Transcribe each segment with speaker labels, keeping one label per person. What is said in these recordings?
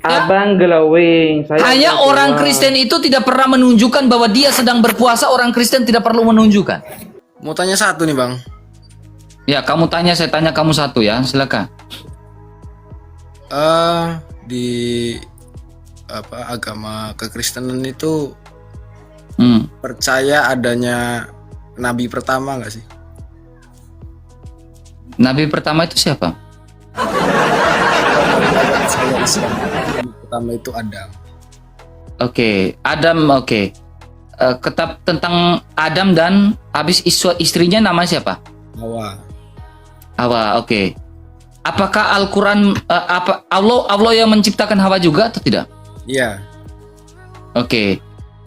Speaker 1: Abang glowing. Saya
Speaker 2: Hanya
Speaker 1: glowing.
Speaker 2: orang Kristen itu tidak pernah menunjukkan bahwa dia sedang berpuasa. Orang Kristen tidak perlu menunjukkan.
Speaker 3: Mau tanya satu nih bang.
Speaker 2: Ya, kamu tanya, saya tanya kamu satu ya. Silakan.
Speaker 3: Di agama kekristenan itu percaya adanya nabi pertama nggak sih?
Speaker 2: Nabi pertama itu siapa?
Speaker 3: Saya Islam. Nabi pertama itu Adam.
Speaker 2: Oke, Adam. Oke. Kitab tentang Adam dan habis istrinya nama siapa?
Speaker 3: Hawa.
Speaker 2: Hawa. Oke. Apakah Al-Quran Allah yang menciptakan Hawa juga atau tidak?
Speaker 3: Iya.
Speaker 2: Oke.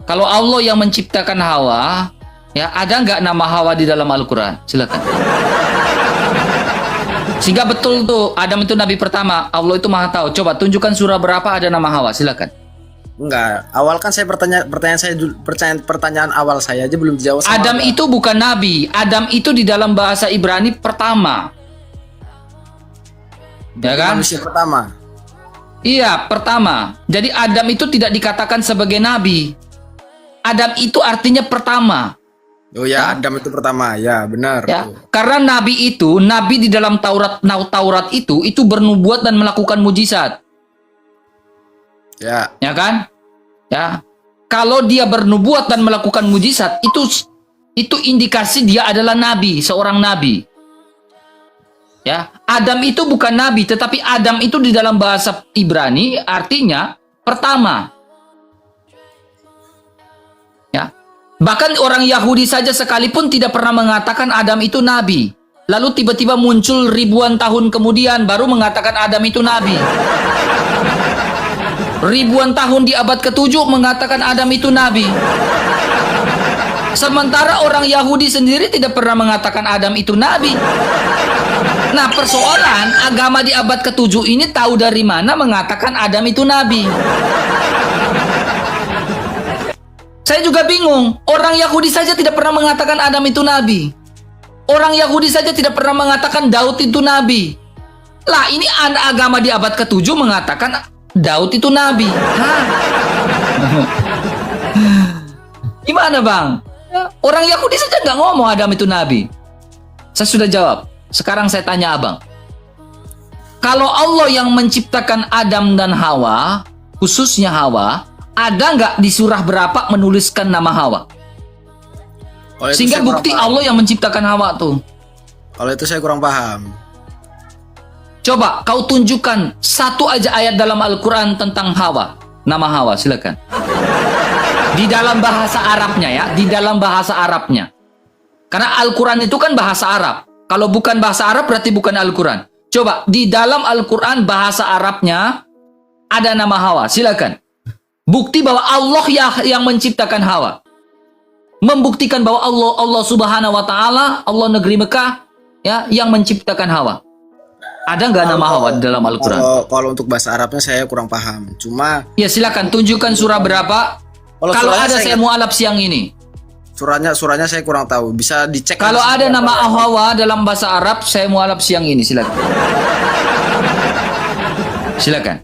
Speaker 2: Kalau Allah yang menciptakan Hawa, ya ada nggak nama Hawa di dalam Al-Quran? Silakan. Sehingga betul tuh Adam itu nabi pertama. Allah itu maha tahu. Coba tunjukkan surah berapa ada nama Hawa. Silakan.
Speaker 3: Enggak. Awal kan saya pertanyaan awal saya aja belum dijawab. Sama
Speaker 2: Adam itu bukan nabi. Adam itu di dalam bahasa Ibrani pertama. Ya kan?
Speaker 3: Manusia pertama.
Speaker 2: Iya, pertama. Jadi Adam itu tidak dikatakan sebagai nabi. Adam itu artinya pertama.
Speaker 3: Oh ya, Adam itu pertama. Ya, benar.
Speaker 2: Ya, karena nabi di dalam Taurat itu bernubuat dan melakukan mujizat.
Speaker 3: Ya.
Speaker 2: Ya kan? Ya. Kalau dia bernubuat dan melakukan mujizat, itu indikasi dia adalah nabi, seorang nabi. Ya, Adam itu bukan nabi, tetapi Adam itu di dalam bahasa Ibrani artinya pertama. Ya. Bahkan orang Yahudi saja sekalipun tidak pernah mengatakan Adam itu nabi. Lalu tiba-tiba muncul ribuan tahun kemudian baru mengatakan Adam itu nabi. Ribuan tahun di abad ke-7 mengatakan Adam itu nabi. Sementara orang Yahudi sendiri tidak pernah mengatakan Adam itu nabi. Nah, persoalan agama di abad ke-7 ini tahu dari mana mengatakan Adam itu nabi. Saya juga bingung. Orang Yahudi saja tidak pernah mengatakan Adam itu nabi. Orang Yahudi saja tidak pernah mengatakan Daud itu nabi. Lah, ini agama di abad ke-7 mengatakan Daud itu nabi. Hah? Gimana bang? Orang Yahudi saja nggak ngomong Adam itu nabi. Saya sudah jawab. Sekarang saya tanya abang. Kalau Allah yang menciptakan Adam dan Hawa, khususnya Hawa, ada nggak di surah berapa menuliskan nama Hawa? Sehingga bukti Allah yang menciptakan Hawa tuh.
Speaker 3: Kalau itu saya kurang paham.
Speaker 2: Coba kau tunjukkan satu aja ayat dalam Al-Quran tentang Hawa. Nama Hawa, silakan. Di dalam bahasa Arabnya ya, di dalam bahasa Arabnya. Karena Al-Quran itu kan bahasa Arab. Kalau bukan bahasa Arab berarti bukan Al-Quran. Coba di dalam Al-Quran bahasa Arabnya ada nama Hawa, silakan. Bukti bahwa Allah yang menciptakan Hawa. Membuktikan bahwa Allah Subhanahu wa taala, Allah negeri Mekah ya yang menciptakan Hawa. Ada nggak nama Hawa di dalam Al-Quran?
Speaker 3: Kalau untuk bahasa Arabnya saya kurang paham. Cuma
Speaker 2: ya silakan tunjukkan surah berapa. Kalau ada saya mualaf siang ini.
Speaker 3: Surahnya saya kurang tahu. Bisa dicek.
Speaker 2: Kalau ada nama Hawa dalam bahasa Arab, saya mualaf siang ini. Silakan. Silakan.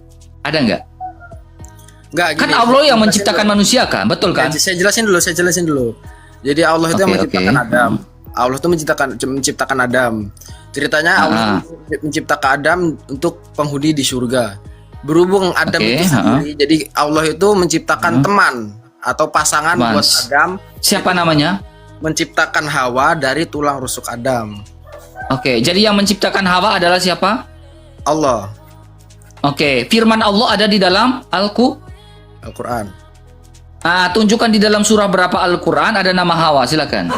Speaker 2: Ada nggak?
Speaker 3: Nggak.
Speaker 2: Kan Allah yang menciptakan manusia kan, betul kan?
Speaker 3: Saya jelasin dulu. Jadi Allah itu yang menciptakan Adam. Allah itu menciptakan Adam. Ceritanya Allah menciptakan Adam untuk penghuni di surga. Berhubung Adam itu sendiri, jadi Allah itu menciptakan teman atau pasangan buat Adam.
Speaker 2: Siapa namanya?
Speaker 3: Menciptakan Hawa dari tulang rusuk Adam.
Speaker 2: Oke, jadi yang menciptakan Hawa adalah siapa?
Speaker 3: Allah.
Speaker 2: Oke, firman Allah ada di dalam
Speaker 3: Al-Quran.
Speaker 2: Tunjukkan di dalam surah berapa Al-Quran ada nama Hawa, silakan.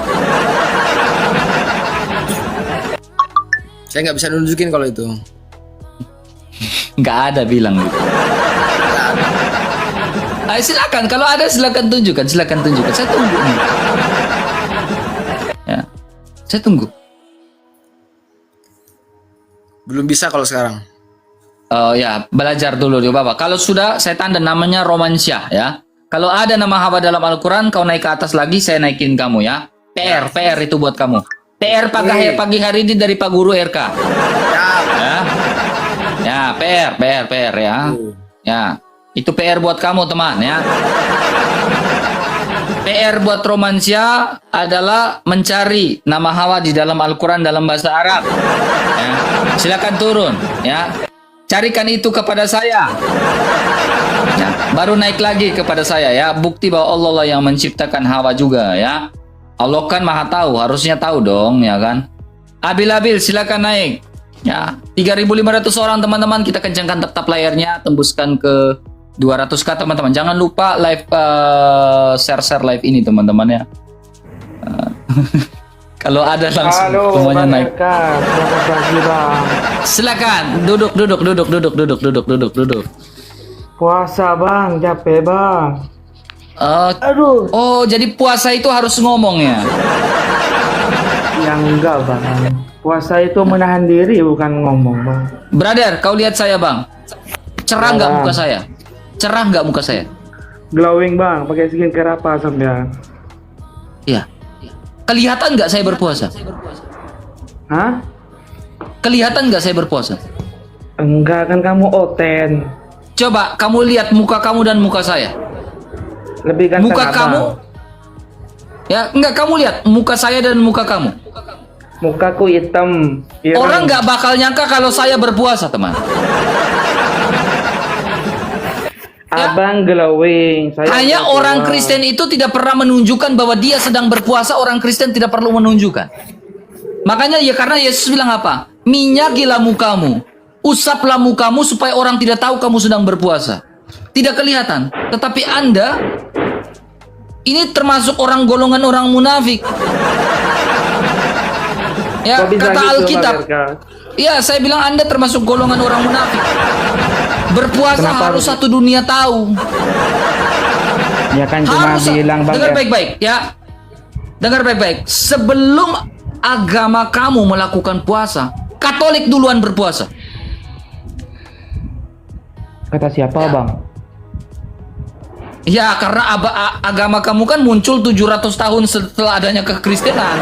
Speaker 3: Saya nggak bisa nunjukin kalau itu.
Speaker 2: Nggak ada bilang gitu. Silakan, kalau ada silakan tunjukkan, Saya tunggu. Ya, saya tunggu.
Speaker 3: Belum bisa kalau sekarang.
Speaker 2: Oh ya, belajar dulu ya Bapak. Kalau sudah saya tanda namanya Romansyah ya. Kalau ada nama Hawa dalam Al-Quran, kau naik ke atas lagi, saya naikin kamu ya. PR itu buat kamu. PR pagi hari ini dari Pak Guru RK. Ya, PR ya. Ya. Itu PR buat kamu teman ya. PR buat Romansia adalah mencari nama Hawa di dalam Al-Quran dalam bahasa Arab. Ya. Silakan turun ya. Carikan itu kepada saya. Ya. Baru naik lagi kepada saya ya. Bukti bahwa Allah lah yang menciptakan Hawa juga ya. Allah kan maha tahu, harusnya tahu dong ya kan. Abil silakan naik. Ya, 3.500 orang teman-teman, kita kencangkan tetap layarnya, tembuskan ke 200k teman-teman. Jangan lupa live share live ini teman-teman ya. Kalau ada langsung
Speaker 1: Halo,
Speaker 2: semuanya
Speaker 1: Bang
Speaker 2: naik.
Speaker 1: Eka. Selamat pagi, Bang.
Speaker 2: Silakan duduk.
Speaker 1: Puasa, Bang. Capek, Bang.
Speaker 2: Oh,
Speaker 1: Aduh.
Speaker 2: oh, jadi puasa itu harus ngomong ya?
Speaker 1: Yang enggak, Bang. Puasa itu menahan diri, bukan ngomong, Bang.
Speaker 2: Brother, kau lihat saya bang. Cerah nggak
Speaker 1: Ya, Bang.
Speaker 2: muka saya? Cerah nggak muka saya?
Speaker 1: Glowing, Bang. Pakai skincare apa sampean?
Speaker 2: Iya. Kelihatan nggak saya berpuasa?
Speaker 1: Hah?
Speaker 2: Kelihatan nggak saya berpuasa?
Speaker 1: Enggak, kan kamu oten.
Speaker 2: Coba kamu lihat muka kamu dan muka saya.
Speaker 1: Lebih ganteng
Speaker 2: Muka
Speaker 1: abang.
Speaker 2: kamu, ya enggak, kamu lihat muka saya dan muka kamu.
Speaker 1: Mukaku hitam. Ireng.
Speaker 2: Orang nggak bakal nyangka kalau saya berpuasa teman. Ya.
Speaker 1: Abang glowing. Saya
Speaker 2: Hanya
Speaker 1: glowing.
Speaker 2: orang Kristen itu tidak pernah menunjukkan bahwa dia sedang berpuasa. Orang Kristen tidak perlu menunjukkan. Makanya ya karena Yesus bilang apa? Minyakilah mukamu, usaplah mukamu supaya orang tidak tahu kamu sedang berpuasa. Tidak kelihatan. Tetapi Anda ini termasuk golongan orang munafik. Ya,
Speaker 1: Kok bisa
Speaker 2: kata
Speaker 1: gitu,
Speaker 2: Alkitab.
Speaker 1: Bang Erka?
Speaker 2: Ya, saya bilang Anda termasuk golongan orang munafik. Berpuasa
Speaker 1: Kenapa
Speaker 2: harus
Speaker 1: harus?
Speaker 2: satu dunia tahu.
Speaker 1: Ya kan cuma
Speaker 2: Harus
Speaker 1: bilang, Bang.
Speaker 2: dengar
Speaker 1: ya.
Speaker 2: baik-baik ya. Dengar baik-baik. Sebelum agama kamu melakukan puasa, Katolik duluan berpuasa.
Speaker 1: Kata siapa, Bang?
Speaker 2: Ya, karena agama kamu kan muncul 700 tahun setelah adanya kekristenan.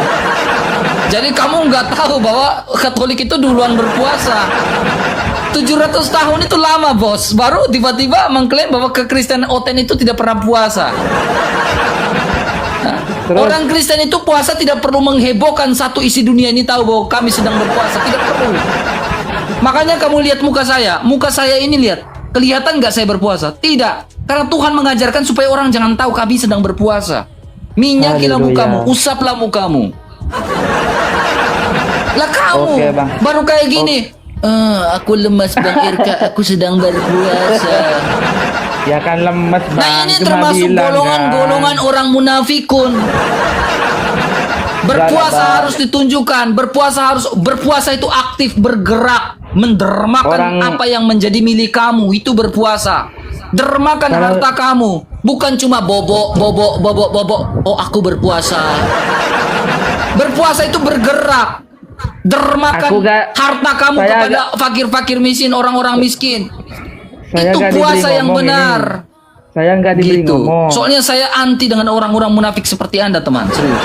Speaker 2: Jadi kamu nggak tahu bahwa Katolik itu duluan berpuasa. 700 tahun itu lama, bos. Baru tiba-tiba mengklaim bahwa kekristenan Oten itu tidak pernah puasa. Nah,
Speaker 1: Terus?
Speaker 2: orang Kristen itu puasa tidak perlu menghebohkan satu isi dunia ini tahu bahwa kami sedang berpuasa. Tidak perlu. Makanya kamu lihat muka saya. Muka saya ini lihat. Kelihatan nggak saya berpuasa? Tidak. Karena Tuhan mengajarkan supaya orang jangan tahu kami sedang berpuasa. Minyakilah
Speaker 1: Haleluya.
Speaker 2: mukamu, usaplah mukamu. Lah kamu
Speaker 1: Oke, Bang.
Speaker 2: baru kayak gini. Aku lemas Bang Irka, aku sedang berpuasa.
Speaker 1: Ya kan lemes, Bang.
Speaker 2: Nah ini
Speaker 1: Cuma
Speaker 2: termasuk
Speaker 1: bilang,
Speaker 2: golongan-golongan
Speaker 1: kan.
Speaker 2: orang munafikun. Berpuasa
Speaker 1: Bang.
Speaker 2: harus ditunjukkan, berpuasa itu aktif, bergerak, mendermakan
Speaker 1: Orang-
Speaker 2: apa yang menjadi milik kamu, itu berpuasa. Dermakan
Speaker 1: Kalau-
Speaker 2: harta kamu, bukan cuma bobo. Oh, aku berpuasa. Berpuasa itu bergerak. Dermakan
Speaker 1: Aku gak-
Speaker 2: harta kamu
Speaker 1: saya
Speaker 2: kepada fakir-fakir miskin, orang-orang miskin.
Speaker 1: Saya
Speaker 2: Itu
Speaker 1: nggak diberi
Speaker 2: puasa yang
Speaker 1: ngomong
Speaker 2: benar.
Speaker 1: ini. Saya nggak diberi
Speaker 2: Gitu.
Speaker 1: ngomong.
Speaker 2: Soalnya saya anti dengan orang-orang munafik seperti Anda, teman. Serius.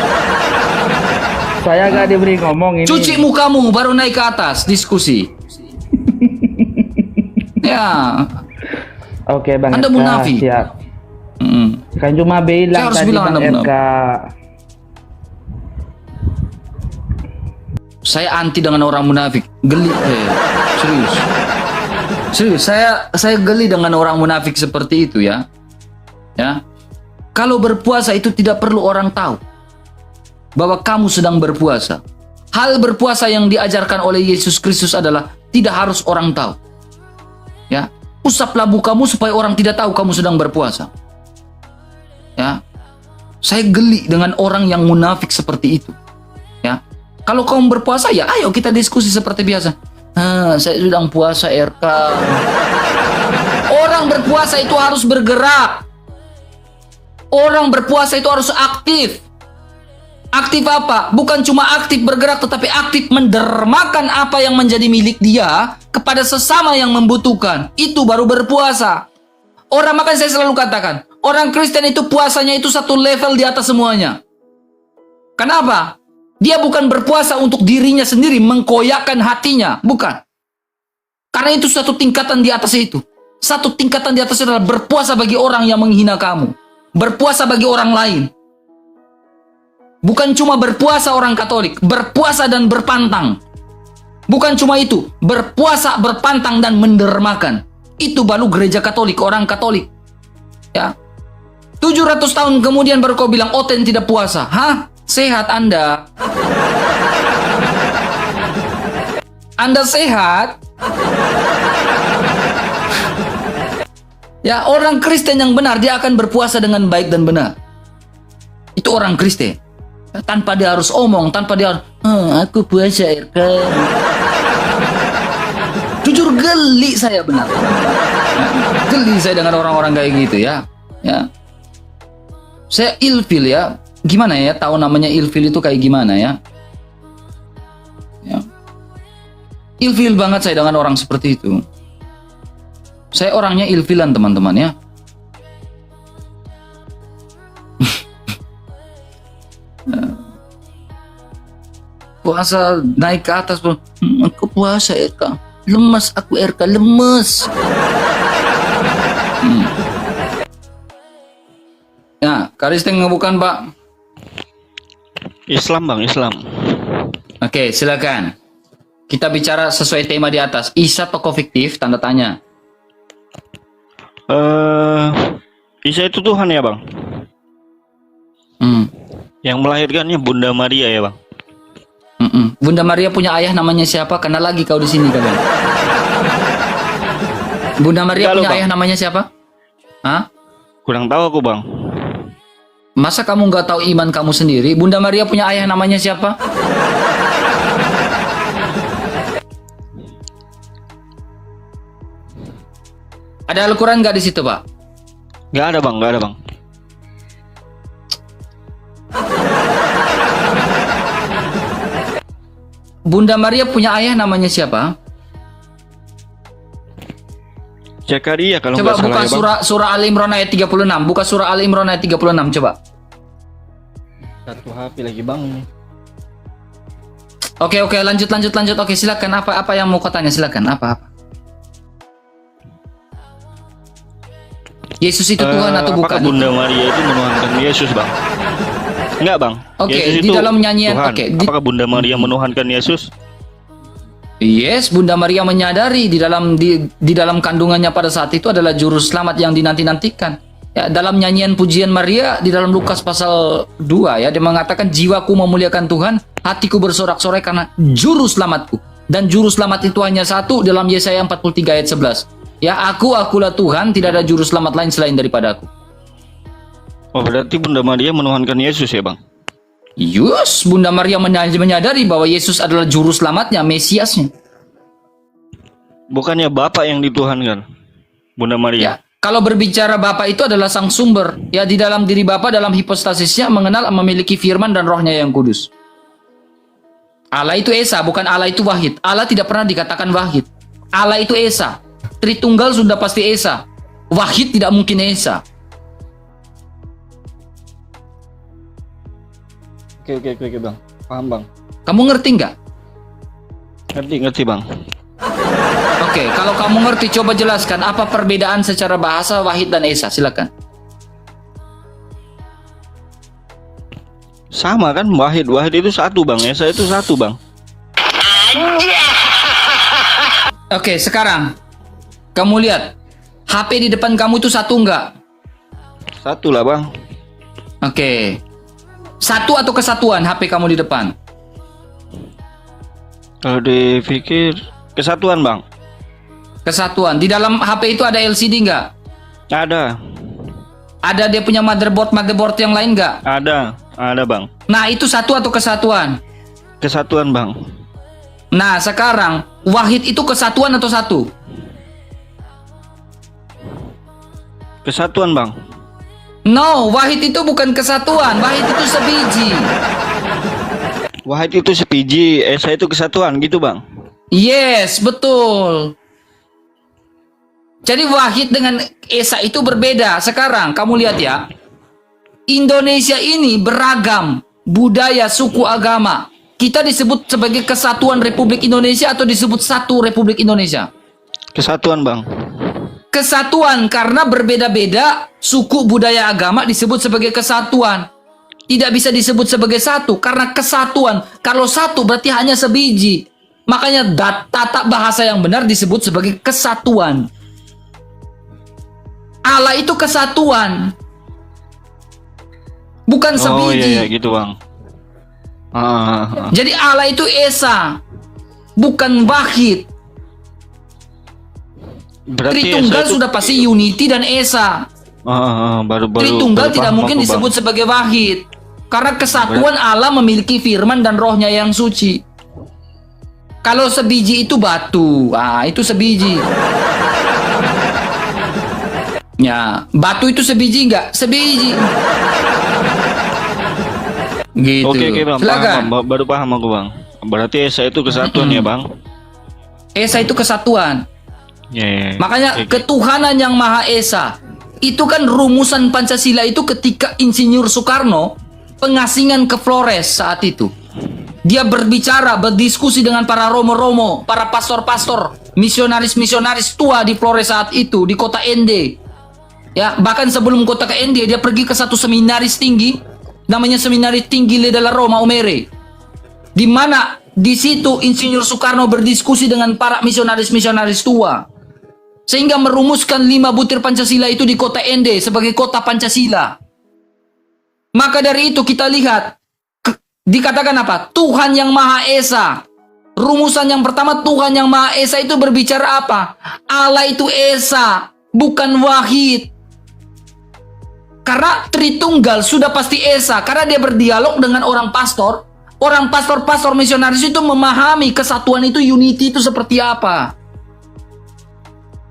Speaker 1: Saya nggak diberi ngomong ini.
Speaker 2: Cuci mukamu baru naik ke atas diskusi. Ya.
Speaker 1: Oke, Bang.
Speaker 2: Anda
Speaker 1: Erka,
Speaker 2: munafik.
Speaker 1: Siap.
Speaker 2: Mm.
Speaker 1: Kan cuma
Speaker 2: Saya
Speaker 1: bilang
Speaker 2: harus
Speaker 1: tadi,
Speaker 2: bilang
Speaker 1: Bang
Speaker 2: Anda munafik.
Speaker 1: Erka.
Speaker 2: Saya anti dengan orang munafik. Geli saya. Serius. Serius, saya geli dengan orang munafik seperti itu ya. Ya. Kalau berpuasa itu tidak perlu orang tahu bahwa kamu sedang berpuasa. Hal berpuasa yang diajarkan oleh Yesus Kristus adalah tidak harus orang tahu. Ya. Usaplah mukamu supaya orang tidak tahu kamu sedang berpuasa. Ya. Saya geli dengan orang yang munafik seperti itu. Ya. Kalau kamu berpuasa ya ayo kita diskusi seperti biasa. Saya sedang puasa RK. Orang berpuasa itu harus bergerak. Orang berpuasa itu harus aktif. Aktif apa? Bukan cuma aktif bergerak tetapi aktif mendermakan apa yang menjadi milik dia kepada sesama yang membutuhkan. Itu baru berpuasa. Orang, makanya saya selalu katakan, orang Kristen itu puasanya itu satu level di atas semuanya. Kenapa? Dia bukan berpuasa untuk dirinya sendiri, mengkoyakkan hatinya. Bukan. Karena itu satu tingkatan di atas itu. Satu tingkatan di atas itu adalah berpuasa bagi orang yang menghina kamu. Berpuasa bagi orang lain. Bukan cuma berpuasa orang Katolik, berpuasa dan berpantang. Bukan cuma itu, berpuasa, berpantang dan mendermakan. Itu baru gereja Katolik, orang Katolik. Ya. 700 tahun kemudian baru kau bilang Oten tidak puasa. Hah? Sehat Anda? Anda sehat? Ya, orang Kristen yang benar dia akan berpuasa dengan baik dan benar. Itu orang Kristen. Tanpa dia harus omong, tanpa dia harus, aku puasa RK. Jujur geli saya benar. Geli saya dengan orang-orang kayak gitu ya. Ya. Saya ilfil ya. Gimana ya tahu namanya ilfil itu kayak gimana ya? Ya. Ilfil banget saya dengan orang seperti itu. Saya orangnya ilfilan teman-teman ya. Puasa naik ke atas pun, aku puasa RK, lemes aku RK, lemes. Nah, Karisteng bukan Pak?
Speaker 4: Islam Bang, Islam.
Speaker 2: Oke, silakan. Kita bicara sesuai tema di atas. Isa tokoh fiktif? Tanda tanya.
Speaker 4: Isa itu Tuhan ya Bang? Yang melahirkannya Bunda Maria ya Bang?
Speaker 2: Bunda Maria punya ayah namanya siapa? Kenal lagi kau di sini kalian. Bunda Maria
Speaker 4: Enggak,
Speaker 2: punya
Speaker 4: Bang.
Speaker 2: ayah namanya siapa? Hah?
Speaker 4: Kurang tahu aku Bang.
Speaker 2: Masa kamu nggak tahu iman kamu sendiri? Bunda Maria punya ayah namanya siapa? Ada Al-Quran nggak di situ, Pak?
Speaker 4: Nggak ada Bang, nggak ada Bang.
Speaker 2: Bunda Maria punya ayah namanya siapa?
Speaker 4: Zakaria kalau
Speaker 2: Coba
Speaker 4: nggak salah
Speaker 2: buka
Speaker 4: ya Bang.
Speaker 2: surah Al Imran ayat 36. Buka surah Al Imran ayat 36 coba.
Speaker 4: Satu HP lagi Bang.
Speaker 2: Oke, lanjut. Oke, silakan apa yang mau kau tanya, silakan. Apa? Yesus itu Tuhan atau bukan?
Speaker 4: Apakah Bunda Maria itu menuhankan Yesus Bang? Enggak Bang.
Speaker 2: Oke,
Speaker 4: Yesus
Speaker 2: di
Speaker 4: itu
Speaker 2: dalam nyanyian,
Speaker 4: Tuhan.
Speaker 2: oke,
Speaker 4: Apakah Bunda Maria menuhankan Yesus?
Speaker 2: Yes, Bunda Maria menyadari di dalam kandungannya pada saat itu adalah juru selamat yang dinanti-nantikan. Ya, dalam nyanyian pujian Maria di dalam Lukas pasal 2 ya, dia mengatakan jiwaku memuliakan Tuhan, hatiku bersorak-sorai karena juru selamatku. Dan juru selamat itu hanya satu dalam Yesaya 43 ayat 11. Ya, akulah Tuhan, tidak ada juru selamat lain selain daripada aku.
Speaker 4: Oh, berarti Bunda Maria menuhankan Yesus ya Bang?
Speaker 2: Yes, Bunda Maria menyadari bahwa Yesus adalah juru selamatnya, Mesiasnya.
Speaker 4: Bukannya Bapak yang dituhankan, Bunda Maria?
Speaker 2: Ya, kalau berbicara Bapa itu adalah sang sumber. Ya, di dalam diri Bapa dalam hipostasisnya mengenal memiliki firman dan rohnya yang kudus. Allah itu Esa, bukan Allah itu Wahid. Allah tidak pernah dikatakan Wahid. Allah itu Esa. Tritunggal sudah pasti Esa. Wahid tidak mungkin Esa.
Speaker 4: Oke Bang. Paham Bang.
Speaker 2: Kamu ngerti nggak?
Speaker 4: Ngerti Bang.
Speaker 2: Oke, kalau kamu ngerti coba jelaskan apa perbedaan secara bahasa Wahid dan Esa. Silakan.
Speaker 4: Sama kan, Wahid itu satu Bang, Esa itu satu Bang.
Speaker 2: Oke, sekarang kamu lihat HP di depan kamu itu satu nggak?
Speaker 4: Satu lah Bang.
Speaker 2: Oke. Satu atau kesatuan HP kamu di depan?
Speaker 4: Kalau dipikir kesatuan Bang.
Speaker 2: Kesatuan. Di dalam HP itu ada LCD nggak?
Speaker 4: Ada
Speaker 2: Ada dia punya motherboard yang lain nggak?
Speaker 4: ada Bang.
Speaker 2: Nah, itu satu atau kesatuan?
Speaker 4: Kesatuan Bang.
Speaker 2: Nah, sekarang Wahid itu kesatuan atau satu?
Speaker 4: Kesatuan Bang.
Speaker 2: No, Wahid itu bukan kesatuan. Wahid itu sebiji.
Speaker 4: Wahid itu sepiji, Esa itu kesatuan gitu Bang.
Speaker 2: Yes, betul. Jadi Wahid dengan Esa itu berbeda. Sekarang kamu lihat ya. Indonesia ini beragam budaya, suku, agama. Kita disebut sebagai Kesatuan Republik Indonesia atau disebut Satu Republik Indonesia?
Speaker 4: Kesatuan Bang.
Speaker 2: Kesatuan karena berbeda-beda suku, budaya, agama disebut sebagai kesatuan. Tidak bisa disebut sebagai satu karena kesatuan. Kalau satu berarti hanya sebiji. Makanya tata bahasa yang benar disebut sebagai kesatuan. Allah itu kesatuan. Bukan
Speaker 4: Oh
Speaker 2: sebiji.
Speaker 4: iya, iya gitu bang.
Speaker 2: Jadi Allah itu Esa, bukan Wahid.
Speaker 4: Berarti
Speaker 2: Tritunggal
Speaker 4: Esa itu-
Speaker 2: sudah pasti Unity dan Esa.
Speaker 4: baru
Speaker 2: Tritunggal
Speaker 4: baru
Speaker 2: tidak
Speaker 4: paham
Speaker 2: mungkin
Speaker 4: aku, Bang.
Speaker 2: disebut sebagai Wahid. Karena kesatuan Allah memiliki firman dan rohnya yang suci. Kalau sebiji itu batu, itu sebiji. Ya, batu itu sebiji enggak? Sebiji. Gitu.
Speaker 4: Oke bang,
Speaker 2: Silakan.
Speaker 4: paham, baru paham aku bang. Berarti Esa itu kesatuan ya bang?
Speaker 2: Esa itu kesatuan.
Speaker 4: Ya, ya, ya.
Speaker 2: Makanya
Speaker 4: Oke, oke.
Speaker 2: ketuhanan yang Maha Esa itu kan rumusan Pancasila itu ketika Insinyur Soekarno pengasingan ke Flores saat itu. Dia berbicara, berdiskusi dengan para romo-romo, para pastor-pastor, misionaris-misionaris tua di Flores saat itu, di kota Ende. Ya, bahkan sebelum kota ke Ende, dia pergi ke satu seminaris tinggi, namanya Seminaris Tinggi della Roma Umere. Di mana di situ Insinyur Soekarno berdiskusi dengan para misionaris-misionaris tua. Sehingga merumuskan 5 butir Pancasila itu di kota Ende sebagai kota Pancasila. Maka dari itu kita lihat, dikatakan apa? Tuhan yang Maha Esa. Rumusan yang pertama, Tuhan yang Maha Esa itu berbicara apa? Allah itu Esa, bukan Wahid. Karena Tritunggal sudah pasti Esa, karena dia berdialog dengan orang pastor. Orang pastor-pastor misionaris itu memahami kesatuan itu, unity itu seperti apa.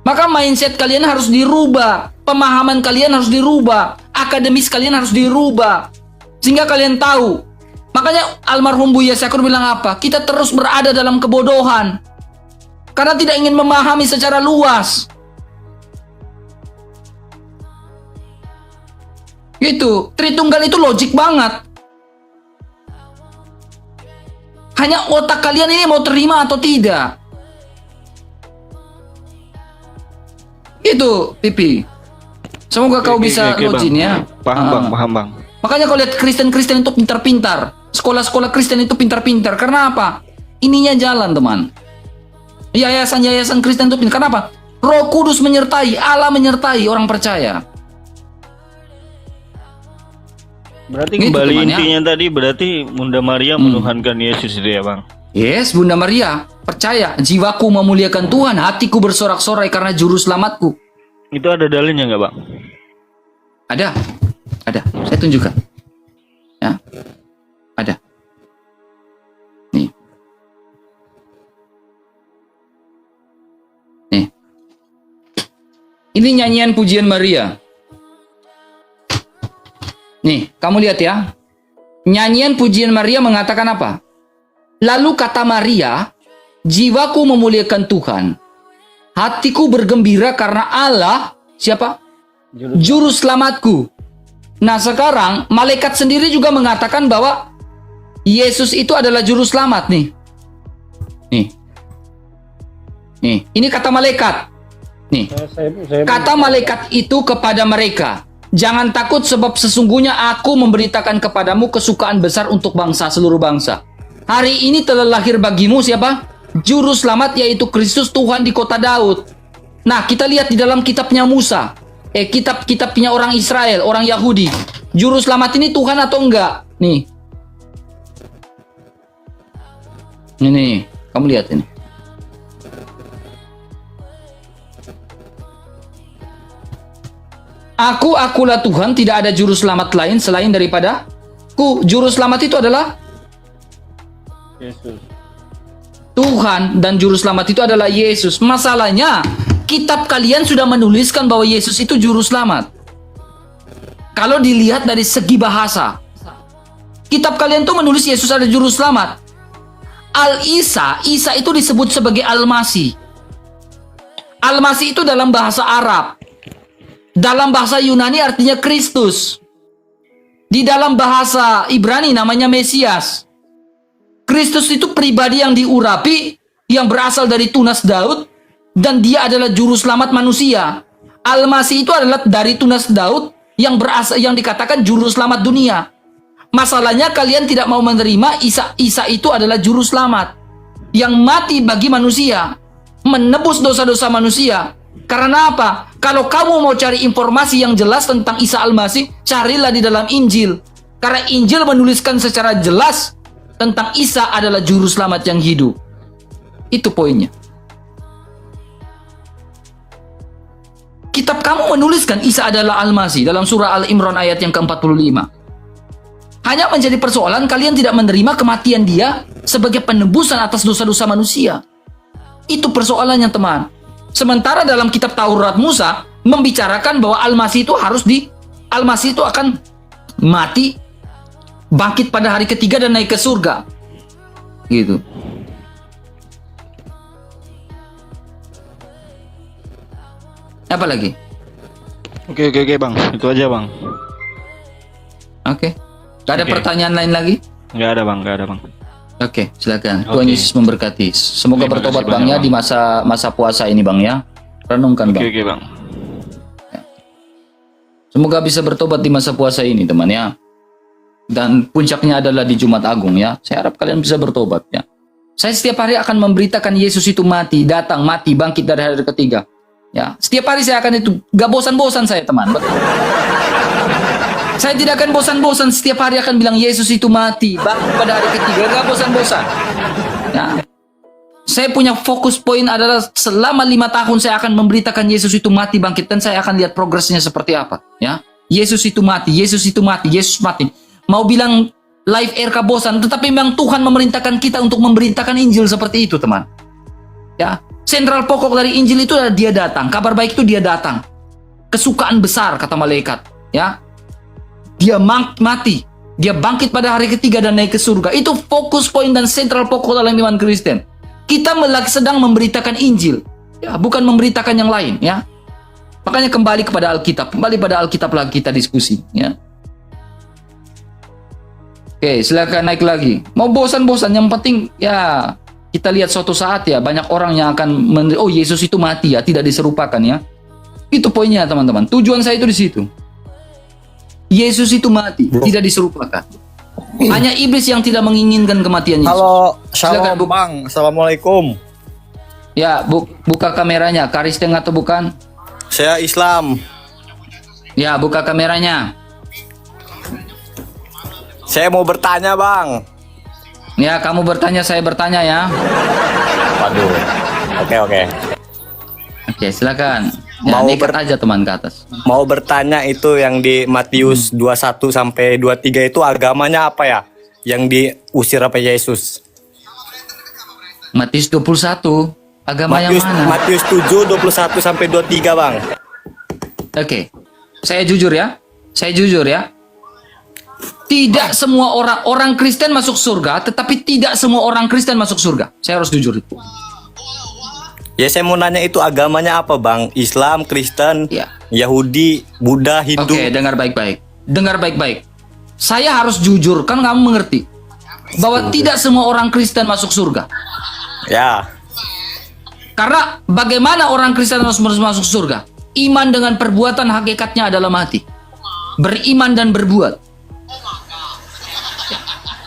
Speaker 2: Maka mindset kalian harus dirubah, pemahaman kalian harus dirubah, akademis kalian harus dirubah, sehingga kalian tahu. Makanya almarhum Buya Syakur bilang apa? Kita terus berada dalam kebodohan karena tidak ingin memahami secara luas. Gitu. Tritunggal itu logik banget. Hanya otak kalian ini mau terima atau tidak. Itu, Pipi. Semoga kau bisa
Speaker 4: Oke,
Speaker 2: login
Speaker 4: Bang.
Speaker 2: ya.
Speaker 4: Paham bang, paham bang.
Speaker 2: Makanya kalau lihat Kristen-Kristen itu pintar-pintar, sekolah-sekolah Kristen itu pintar-pintar. Karena apa? Ininya jalan, teman. Yayasan-yayasan Kristen itu pintar. Karena apa? Roh Kudus menyertai, Allah menyertai orang percaya.
Speaker 4: Berarti
Speaker 2: Gitu,
Speaker 4: kembali
Speaker 2: teman, ya.
Speaker 4: intinya tadi berarti Bunda Maria menuhankan Yesus itu ya bang?
Speaker 2: Yes, Bunda Maria, percaya. Jiwaku memuliakan Tuhan, hatiku bersorak-sorai karena juru selamatku.
Speaker 4: Itu ada dalilnya nggak bang?
Speaker 2: Ada. Saya tunjukkan. Ya. Ada. Nih. Ini nyanyian pujian Maria. Nih, kamu lihat ya. Nyanyian pujian Maria mengatakan apa? Lalu kata Maria, jiwaku memuliakan Tuhan. Hatiku bergembira karena Allah, siapa? Juru selamatku. Nah sekarang, malaikat sendiri juga mengatakan bahwa Yesus itu adalah juru selamat nih. Nih, ini kata malaikat. Nih, kata malaikat itu kepada mereka, jangan takut sebab sesungguhnya aku memberitakan kepadamu kesukaan besar untuk bangsa, seluruh bangsa. Hari ini telah lahir bagimu siapa? Juru selamat, yaitu Kristus Tuhan di kota Daud. Nah, kita lihat di dalam kitabnya Musa. Kitabnya orang Israel, orang Yahudi. Juru selamat ini Tuhan atau enggak? Nih. Ini, kamu lihat ini. Akulah Tuhan, tidak ada juru selamat lain selain daripada ku. Juru selamat itu adalah
Speaker 4: Yesus.
Speaker 2: Tuhan, dan juru selamat itu adalah Yesus. Masalahnya, kitab kalian sudah menuliskan bahwa Yesus itu juru selamat. Kalau dilihat dari segi bahasa, kitab kalian tuh menulis Yesus ada juru selamat. Al-Isa, Isa itu disebut sebagai Al-Masih. Al-Masih itu dalam bahasa Arab. Dalam bahasa Yunani artinya Kristus. Di dalam bahasa Ibrani namanya Mesias. Kristus itu pribadi yang diurapi, yang berasal dari tunas Daud, dan dia adalah juru selamat manusia. Al-Masih itu adalah dari tunas Daud yang yang dikatakan juru selamat dunia. Masalahnya kalian tidak mau menerima Isa itu adalah juru selamat yang mati bagi manusia, menebus dosa-dosa manusia. Karena apa? Kalau kamu mau cari informasi yang jelas tentang Isa Al-Masih, carilah di dalam Injil. Karena Injil menuliskan secara jelas tentang Isa adalah juru selamat yang hidup. Itu poinnya. Kitab kamu menuliskan Isa adalah Al-Masih dalam surah Al-Imran ayat yang ke-45. Hanya menjadi persoalan kalian tidak menerima kematian dia sebagai penebusan atas dosa-dosa manusia. Itu persoalannya, teman. Sementara dalam kitab Taurat Musa membicarakan bahwa Al-Masih itu Al-Masih itu akan mati, bangkit pada hari ketiga dan naik ke surga. Gitu. Apa lagi?
Speaker 4: Oke bang, itu aja bang.
Speaker 2: Oke. Gak ada
Speaker 4: Oke.
Speaker 2: pertanyaan lain lagi?
Speaker 4: Nggak ada bang.
Speaker 2: Oke, silakan.
Speaker 4: Oke.
Speaker 2: Tuhan Yesus memberkati. Semoga
Speaker 4: Terima
Speaker 2: bertobat
Speaker 4: kasih
Speaker 2: bang
Speaker 4: banyak,
Speaker 2: ya
Speaker 4: Bang.
Speaker 2: di masa puasa ini bang ya. Renungkan bang.
Speaker 4: Oke bang.
Speaker 2: Semoga bisa bertobat di masa puasa ini teman ya. Dan puncaknya adalah di Jumat Agung ya. Saya harap kalian bisa bertobat ya. Saya setiap hari akan memberitakan Yesus itu mati, datang, mati, bangkit dari hari ketiga. Ya, setiap hari saya akan itu, gak bosan-bosan saya teman. Saya tidak akan bosan-bosan, setiap hari akan bilang Yesus itu mati, bangkit pada hari ketiga, gak bosan-bosan. Ya. Saya punya fokus poin adalah selama 5 tahun saya akan memberitakan Yesus itu mati, bangkit, dan saya akan lihat progresnya seperti apa. Ya, Yesus itu mati, Yesus itu mati, Yesus mati. Mau bilang live RK bosan, tetapi memang Tuhan memerintahkan kita untuk memberitakan Injil seperti itu teman. Ya. Sentral pokok dari Injil itu adalah dia datang. Kabar baik itu dia datang. Kesukaan besar kata malaikat, ya. Dia mati, dia bangkit pada hari ketiga dan naik ke surga. Itu fokus poin dan sentral pokok dalam iman Kristen. Kita sedang memberitakan Injil, ya, bukan memberitakan yang lain, ya. Makanya kembali kepada Alkitab, kembali pada Alkitab lagi kita diskusi, ya. Oke, silakan naik lagi. Mau bosan-bosan, yang penting ya kita lihat suatu saat ya banyak orang yang akan oh Yesus itu mati ya, tidak diserupakan ya. Itu poinnya teman-teman. Tujuan saya itu di situ. Yesus itu mati, tidak diserupakan. Hanya iblis yang tidak menginginkan kematian Yesus.
Speaker 5: Halo,
Speaker 2: Silakan, Bu.
Speaker 5: shalom bang, assalamualaikum.
Speaker 2: Ya, buka kameranya. Kristen atau bukan?
Speaker 5: Saya Islam.
Speaker 2: Ya, buka kameranya.
Speaker 5: Saya mau bertanya bang.
Speaker 2: Ya, kamu bertanya, saya bertanya ya.
Speaker 5: Waduh. Oke.
Speaker 2: Oke, silakan. Ya,
Speaker 5: Mau
Speaker 2: nekat aja teman ke atas.
Speaker 5: Mau bertanya itu yang di Matius 21 sampai 23 itu agamanya apa ya? Yang diusir apa Yesus?
Speaker 2: Matius 21, agama yang mana?
Speaker 5: Matius 7 21 sampai 23 bang.
Speaker 2: Oke. Saya jujur ya. Tidak semua orang Kristen masuk surga, tetapi tidak semua orang Kristen masuk surga. Saya harus jujur itu.
Speaker 5: Ya saya mau nanya itu agamanya apa bang? Islam, Kristen,
Speaker 2: Ya.
Speaker 5: Yahudi, Buddha, Hindu.
Speaker 2: Oke, dengar baik-baik. Dengar baik-baik. Saya harus jujur, kan kamu mengerti bahwa tidak semua orang Kristen masuk surga.
Speaker 5: Ya.
Speaker 2: Karena bagaimana orang Kristen harus masuk surga? Iman dengan perbuatan hakikatnya adalah mati. Beriman dan berbuat.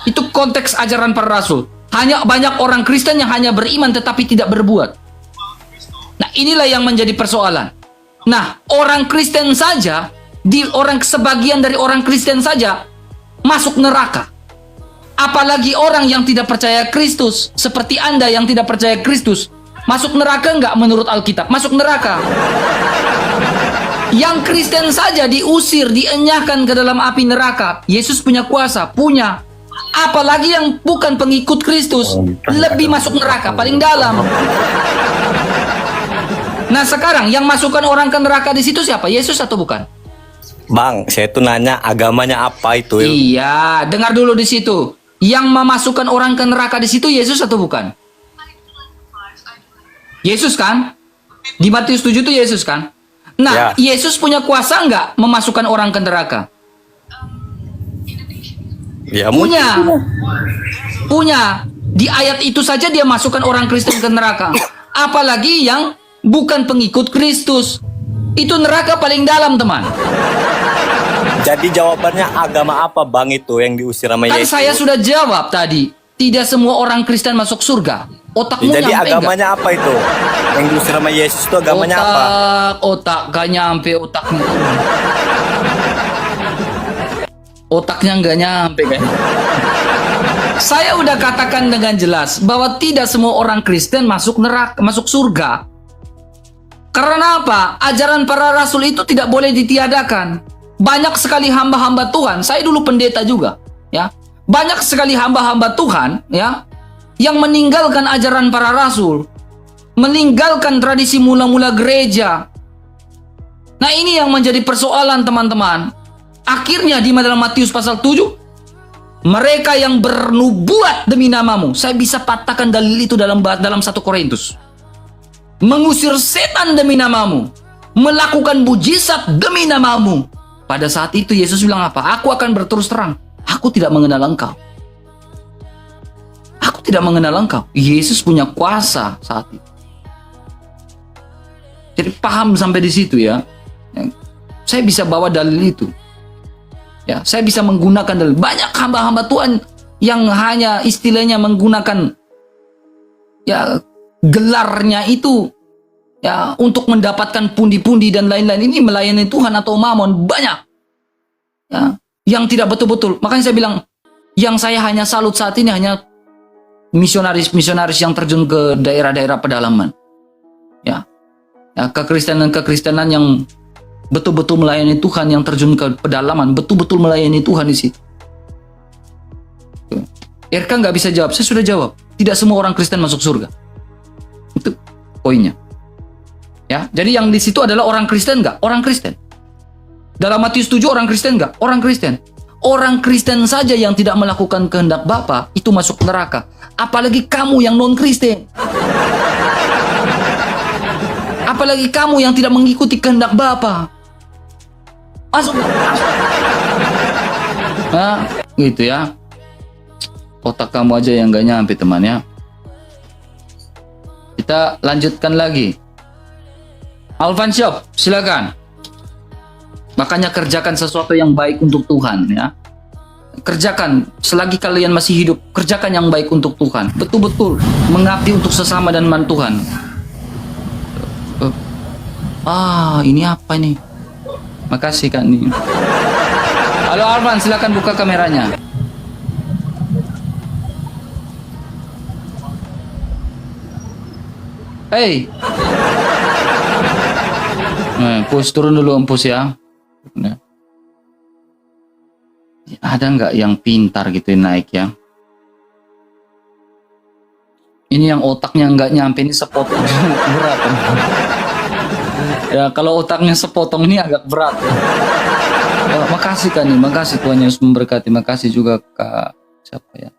Speaker 2: Itu konteks ajaran para rasul. Hanya banyak orang Kristen yang hanya beriman tetapi tidak berbuat. Nah, inilah yang menjadi persoalan. Nah, orang Kristen saja, sebagian dari orang Kristen saja masuk neraka. Apalagi orang yang tidak percaya Kristus, seperti Anda yang tidak percaya Kristus, masuk neraka enggak menurut Alkitab? Masuk neraka. Yang Kristen saja diusir, dienyahkan ke dalam api neraka. Yesus punya kuasa, punya. Apalagi yang bukan pengikut Kristus, lebih masuk neraka, paling dalam. Nah sekarang, yang masukkan orang ke neraka di situ siapa? Yesus atau bukan?
Speaker 5: Bang, saya tuh nanya agamanya apa itu?
Speaker 2: Iya, dengar dulu di situ. Yang memasukkan orang ke neraka di situ Yesus atau bukan? Yesus kan? Di Matius 7 itu Yesus kan? Nah,
Speaker 5: Ya.
Speaker 2: Yesus punya kuasa nggak memasukkan orang ke neraka?
Speaker 5: Ya
Speaker 2: Punya. Di ayat itu saja dia masukkan orang Kristen ke neraka. Apalagi yang bukan pengikut Kristus. Itu neraka paling dalam, teman.
Speaker 5: Jadi jawabannya agama apa bang itu yang diusir sama
Speaker 2: Kan
Speaker 5: Yesus?
Speaker 2: saya sudah jawab tadi. Tidak semua orang Kristen masuk surga. Otakmu
Speaker 5: Jadi
Speaker 2: nyampe nggak?
Speaker 5: agamanya apa itu? Yang diusir sama Yesus itu agamanya apa?
Speaker 2: Otak gak nyampe otaknya. Otaknya nggak nyampe kan? Saya udah katakan dengan jelas bahwa tidak semua orang Kristen masuk neraka, masuk surga. Karena apa? Ajaran para rasul itu tidak boleh ditiadakan. Banyak sekali hamba-hamba Tuhan. Saya dulu pendeta juga, ya. Banyak sekali hamba-hamba Tuhan, ya, yang meninggalkan ajaran para rasul, meninggalkan tradisi mula-mula gereja. Nah, ini yang menjadi persoalan, teman-teman. Akhirnya di dalam Matius pasal 7, mereka yang bernubuat demi namamu, saya bisa patahkan dalil itu dalam 1 Korintus. Mengusir setan demi namamu, melakukan mujizat demi namamu. Pada saat itu Yesus bilang apa? Aku akan berterus terang, aku tidak mengenal engkau. Aku tidak mengenal engkau. Yesus punya kuasa saat itu. Jadi paham sampai di situ ya. Saya bisa bawa dalil itu. Ya, saya bisa menggunakan dalil. Banyak hamba-hamba Tuhan yang hanya istilahnya menggunakan ya gelarnya itu ya untuk mendapatkan pundi-pundi dan lain-lain. Ini melayani Tuhan atau mamon banyak. Ya, yang tidak betul-betul. Makanya saya bilang, yang saya hanya salut saat ini hanya misionaris-misionaris yang terjun ke daerah-daerah pedalaman. Ya. Ya, kekristenan yang betul-betul melayani Tuhan, yang terjun ke pedalaman, betul-betul melayani Tuhan di situ. RK nggak bisa jawab, saya sudah jawab. Tidak semua orang Kristen masuk surga. Itu poinnya. Ya, jadi yang di situ adalah orang Kristen nggak? Orang Kristen. Dalam Matius 7 orang Kristen nggak? Orang Kristen. Orang Kristen saja yang tidak melakukan kehendak Bapa itu masuk neraka. Apalagi kamu yang non Kristen. Apalagi kamu yang tidak mengikuti kehendak Bapa. Masuk. Nah, gitu ya. Otak kamu aja yang gak nyampe, teman ya. Kita lanjutkan lagi. Alvan Shop, silakan. Makanya kerjakan sesuatu yang baik untuk Tuhan ya. Kerjakan selagi kalian masih hidup, kerjakan yang baik untuk Tuhan. Betul-betul mengabdi untuk sesama dan man Tuhan. Ini apa nih? Makasih Kak nih. Halo Alvan, silakan buka kameranya. Hey. Push turun dulu empus ya. Nah. Ada nggak yang pintar gitu naik ya? Ini yang otaknya nggak nyampe, ini sepotong berat. Ya kalau otaknya sepotong ini agak berat. Makasih Kak nih, makasih Tuhan Yesus memberkati. Makasih juga Kak siapa ya?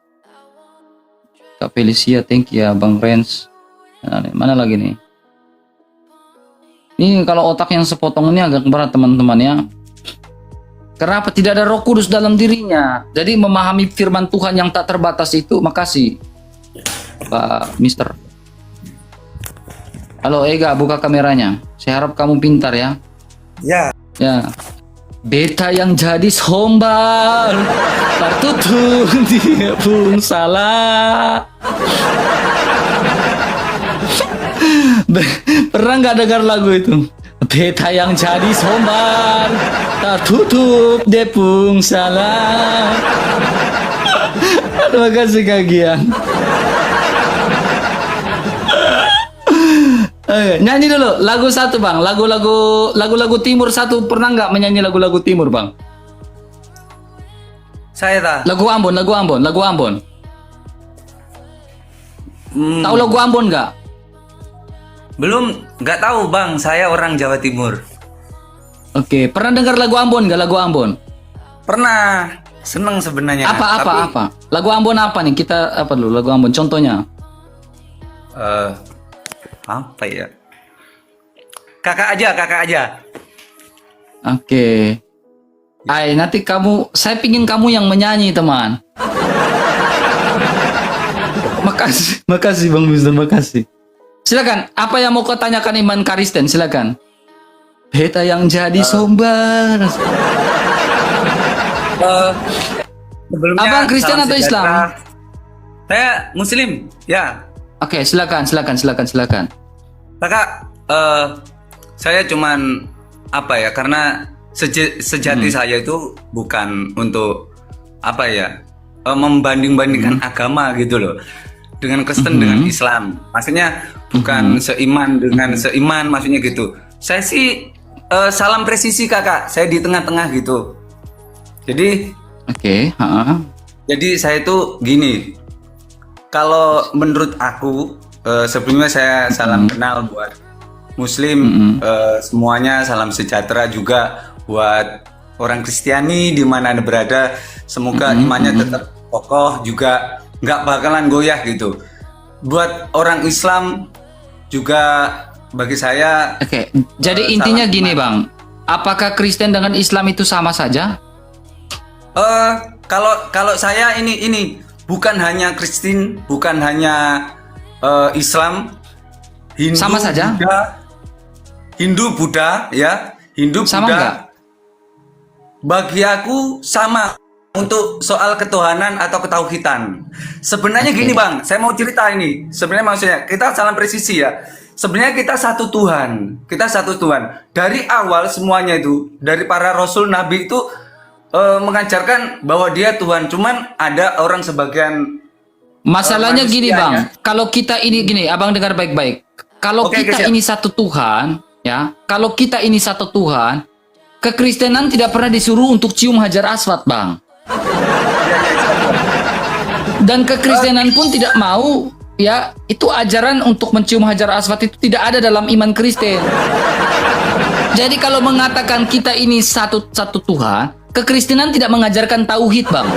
Speaker 2: Kak Felicia, thank you ya Bang Renz. Nah, mana lagi nih? Ini kalau otak yang sepotong ini agak berat teman-teman ya. Kenapa? Tidak ada Roh Kudus dalam dirinya. Jadi memahami firman Tuhan yang tak terbatas itu. Makasih Pak Mister. Halo Ega, buka kameranya. Saya harap kamu pintar ya.
Speaker 5: Ya.
Speaker 2: Ya. Beta yang jadi sombal, tertutup dia pun salah. Pernah nggak dengar lagu itu? Beta yang jadi sombal, tertutup dia pun salah. Terima kasih Kak Gian. Nyanyi dulu lagu satu Bang, lagu-lagu timur satu. Pernah nggak menyanyi lagu-lagu timur Bang?
Speaker 6: Saya tak.
Speaker 2: Lagu Ambon. Tahu lagu Ambon nggak?
Speaker 6: Belum, nggak tahu Bang. Saya orang Jawa Timur.
Speaker 2: Oke, pernah dengar lagu Ambon nggak? Lagu Ambon?
Speaker 6: Pernah. Seneng sebenarnya.
Speaker 2: Apa? Lagu Ambon apa nih? Kita apa dulu? Lagu Ambon contohnya?
Speaker 6: Apa ya? Kakak aja.
Speaker 2: Oke. Nanti saya pingin kamu yang menyanyi teman. Makasih Bang Mister, makasih. Silakan, apa yang mau kau tanyakan Iman Karisten, silakan. Beta yang jadi sombar.
Speaker 6: Sebelumnya,
Speaker 2: Abang Kristen
Speaker 6: salam
Speaker 2: atau Islam?
Speaker 6: sejahtera. Saya Muslim, ya.
Speaker 2: Oke, silakan.
Speaker 6: Kakak, saya cuman apa ya? Karena sejati saya itu bukan untuk apa ya? Membanding-bandingkan agama gitu loh. Dengan Kristen dengan Islam. Maksudnya bukan seiman dengan seiman, maksudnya gitu. Saya sih salam presisi kakak. Saya di tengah-tengah gitu. Jadi
Speaker 2: Oke,
Speaker 6: jadi saya itu gini. Kalau menurut aku sebelumnya saya salam kenal buat Muslim, semuanya salam sejahtera juga buat orang Kristiani di mana Anda berada. Semoga imannya tetap kokoh juga, nggak bakalan goyah gitu. Buat orang Islam juga bagi saya.
Speaker 2: Oke. Jadi intinya gini bang, apakah Kristen dengan Islam itu sama saja?
Speaker 6: Kalau saya ini bukan hanya Kristen, bukan hanya Islam, Hindu,
Speaker 2: Sama saja?
Speaker 6: Buddha, ya, Hindu,
Speaker 2: Sama
Speaker 6: Buddha.
Speaker 2: nggak?
Speaker 6: Bagi aku sama untuk soal ketuhanan atau ketauhidan. Sebenarnya gini bang, saya mau cerita ini. Sebenarnya maksudnya kita salam presisi ya. Sebenarnya kita satu Tuhan, Dari awal semuanya itu, dari para Rasul Nabi itu mengajarkan bahwa dia Tuhan. Cuman ada orang sebagian
Speaker 2: Masalahnya gini
Speaker 6: manusianya.
Speaker 2: bang, kalau kita ini gini, abang dengar baik-baik. Kalau
Speaker 6: Oke,
Speaker 2: kita
Speaker 6: siap.
Speaker 2: ini satu Tuhan, ya, kalau kita ini satu Tuhan, kekristenan tidak pernah disuruh untuk cium hajar aswad bang. Dan kekristenan pun tidak mau, ya, itu ajaran untuk mencium hajar aswad itu tidak ada dalam iman Kristen. Jadi kalau mengatakan kita ini satu Tuhan, kekristenan tidak mengajarkan tauhid bang.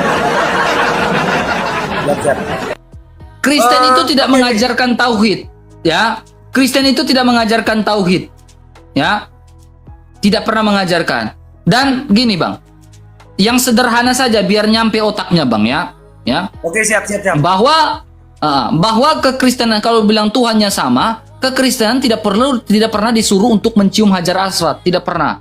Speaker 2: Kristen itu tidak mengajarkan tauhid, ya. Kristen itu tidak mengajarkan tauhid, ya. Tidak pernah mengajarkan. Dan gini bang, yang sederhana saja biar nyampe otaknya bang, ya.
Speaker 6: Oke, siap.
Speaker 2: Bahwa kekristenan kalau bilang Tuhannya sama, kekristenan tidak pernah disuruh untuk mencium hajar aswad, tidak pernah.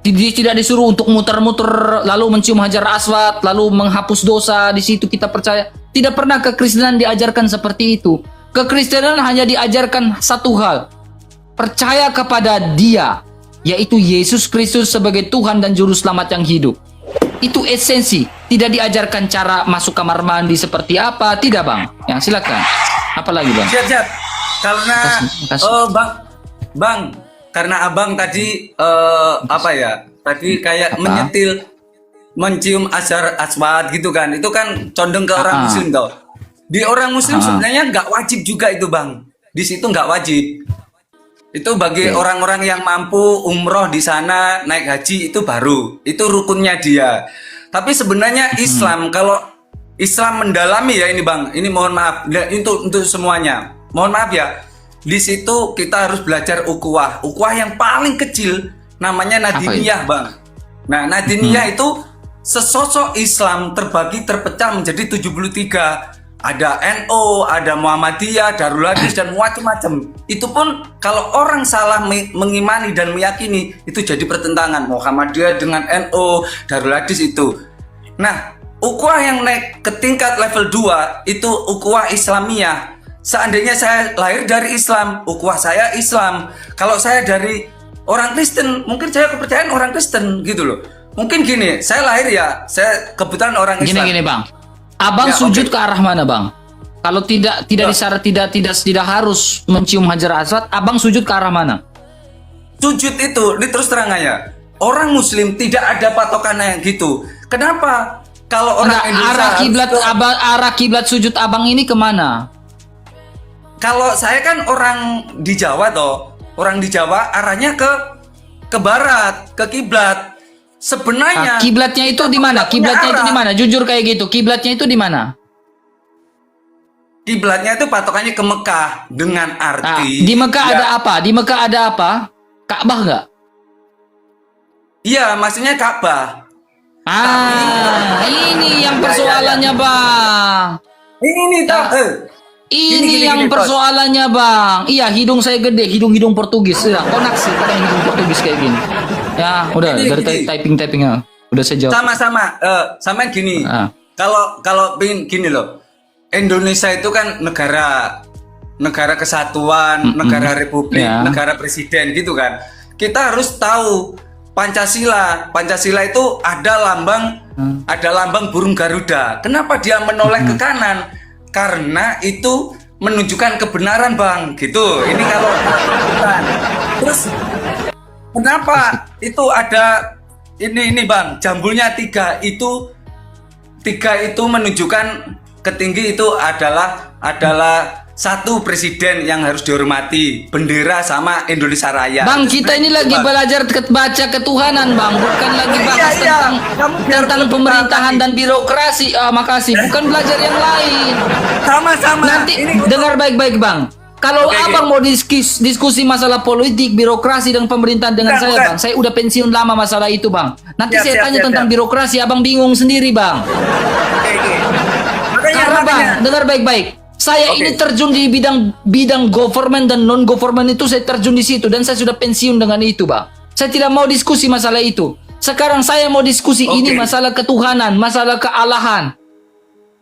Speaker 2: Tidak disuruh untuk muter-muter lalu mencium hajar aswad, lalu menghapus dosa, di situ kita percaya. Tidak pernah kekristenan diajarkan seperti itu. Kekristenan hanya diajarkan satu hal, percaya kepada Dia, yaitu Yesus Kristus sebagai Tuhan dan Juru Selamat yang hidup. Itu esensi. Tidak diajarkan cara masuk kamar mandi seperti apa, tidak bang. Ya silakan. Apalagi bang?
Speaker 6: Siap. Karena
Speaker 2: Makasih.
Speaker 6: bang, karena abang tadi apa ya? Tadi kayak
Speaker 2: Apa?
Speaker 6: mencium hajar aswad gitu kan. Itu kan condong ke orang Muslim toh. Di orang Muslim sebenarnya nggak wajib juga itu bang. Di situ nggak wajib. Itu bagi orang-orang yang mampu umroh di sana, naik haji itu baru. Itu rukunnya dia. Tapi sebenarnya Islam, kalau Islam mendalami ya ini bang, ini mohon maaf untuk semuanya. Mohon maaf ya. Di situ kita harus belajar ukhuwah. Ukhuwah yang paling kecil namanya Nadiniyah bang. Nah Nadiniyah itu sesosok Islam terpecah menjadi 73. Ada NO, ada Muhammadiyah, Darul Hadis dan macam-macam. Itu pun kalau orang salah mengimani dan meyakini itu jadi pertentangan Muhammadiyah dengan NO, Darul Hadis itu. Nah, ukhuwah yang naik ke tingkat level 2 itu ukhuwah Islamiyah. Seandainya saya lahir dari Islam, ukhuwah saya Islam. Kalau saya dari orang Kristen, mungkin saya kepercayaan orang Kristen gitu loh. Mungkin gini, saya lahir ya, saya kebetulan orang Islam.
Speaker 2: Gini bang. Abang
Speaker 6: Ya,
Speaker 2: sujud
Speaker 6: oke.
Speaker 2: ke arah mana bang? Kalau tidak disyarat tidak harus mencium hajar aswad, abang sujud ke arah mana?
Speaker 6: Sujud itu, ini terus terang aja. Orang Muslim tidak ada patokannya gitu. Kenapa? Kalau orang
Speaker 2: Enggak,
Speaker 6: Indonesia
Speaker 2: arah kiblat sujud abang ini kemana?
Speaker 6: Kalau saya kan orang di Jawa toh. Orang di Jawa arahnya ke barat, ke kiblat. Sebenarnya
Speaker 2: Kiblatnya itu di mana?
Speaker 6: nggak punya
Speaker 2: Kiblatnya itu
Speaker 6: arah.
Speaker 2: di mana? Jujur kayak gitu. Kiblatnya itu di mana?
Speaker 6: Kiblatnya itu patokannya ke Mekah dengan
Speaker 2: Nah,
Speaker 6: arti.
Speaker 2: di Mekah
Speaker 6: ya,
Speaker 2: ada apa? Di Mekah ada apa? Ka'bah nggak?
Speaker 6: Iya, maksudnya Ka'bah.
Speaker 2: Ini yang persoalannya bang.
Speaker 6: Ini toh.
Speaker 2: Ini
Speaker 6: Gini,
Speaker 2: yang
Speaker 6: Bos.
Speaker 2: persoalannya bang. Iya, hidung saya gede, hidung Portugis. Ya, konaksi kadang hidung Portugis kayak gini. Ya, udah
Speaker 6: Gini,
Speaker 2: dari
Speaker 6: gini.
Speaker 2: typingnya. Udah saya jawab.
Speaker 6: Sama gini.
Speaker 2: Ah.
Speaker 6: Kalau pengen gini loh. Indonesia itu kan negara kesatuan, negara republik,
Speaker 2: Ya.
Speaker 6: negara presiden gitu kan. Kita harus tahu Pancasila. Pancasila itu ada lambang burung Garuda. Kenapa dia menoleh ke kanan? Karena itu menunjukkan kebenaran, Bang. Gitu. Ini kalau terus kenapa itu ada ini Bang, jambulnya 3 itu menunjukkan ketinggi itu adalah satu presiden yang harus dihormati, bendera sama Indonesia Raya.
Speaker 2: Bang,
Speaker 6: Itu
Speaker 2: kita ini
Speaker 6: sebenarnya
Speaker 2: lagi
Speaker 6: Bang.
Speaker 2: belajar baca ketuhanan, Bang. Bukan lagi bahas
Speaker 6: Iya.
Speaker 2: tentang
Speaker 6: Kamu biar
Speaker 2: tentang
Speaker 6: betul,
Speaker 2: pemerintahan
Speaker 6: Bang.
Speaker 2: dan birokrasi. Makasih. Bukan belajar yang lain.
Speaker 6: Sama-sama.
Speaker 2: Nanti
Speaker 6: Ini
Speaker 2: dengar baik-baik, Bang. Kalau
Speaker 6: Oke,
Speaker 2: abang mau diskusi masalah politik, birokrasi dan pemerintahan dengan
Speaker 6: Bukan,
Speaker 2: saya,
Speaker 6: bukan.
Speaker 2: Bang. Saya udah pensiun lama masalah itu, Bang. Nanti saya tanya
Speaker 6: Siap.
Speaker 2: tentang birokrasi, abang bingung sendiri, Bang.
Speaker 6: Oke.
Speaker 2: Karena, Bang, dengar baik-baik. Saya
Speaker 6: Oke.
Speaker 2: ini terjun di bidang government dan non government itu, saya terjun di situ dan saya sudah pensiun dengan itu, Bang. Saya tidak mau diskusi masalah itu. Sekarang saya mau diskusi ini masalah ketuhanan, masalah kealahan.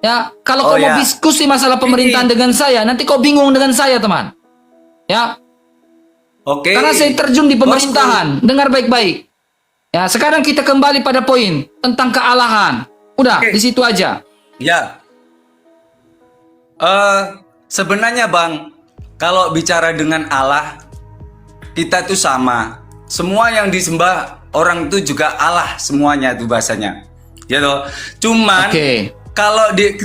Speaker 2: Ya, kalau kau mau
Speaker 6: ya.
Speaker 2: diskusi masalah pemerintahan dengan saya, nanti kau bingung dengan saya, teman. Ya,
Speaker 6: Oke.
Speaker 2: karena saya terjun di pemerintahan. Dengar baik-baik. Ya, sekarang kita kembali pada poin tentang kealahan. Udah,
Speaker 6: Oke.
Speaker 2: di situ aja.
Speaker 6: Ya. Sebenarnya Bang, kalau bicara dengan Allah, kita tuh sama. Semua yang disembah orang itu juga Allah semuanya itu bahasanya. Ya toh. Cuman
Speaker 2: Oke.
Speaker 6: kalau di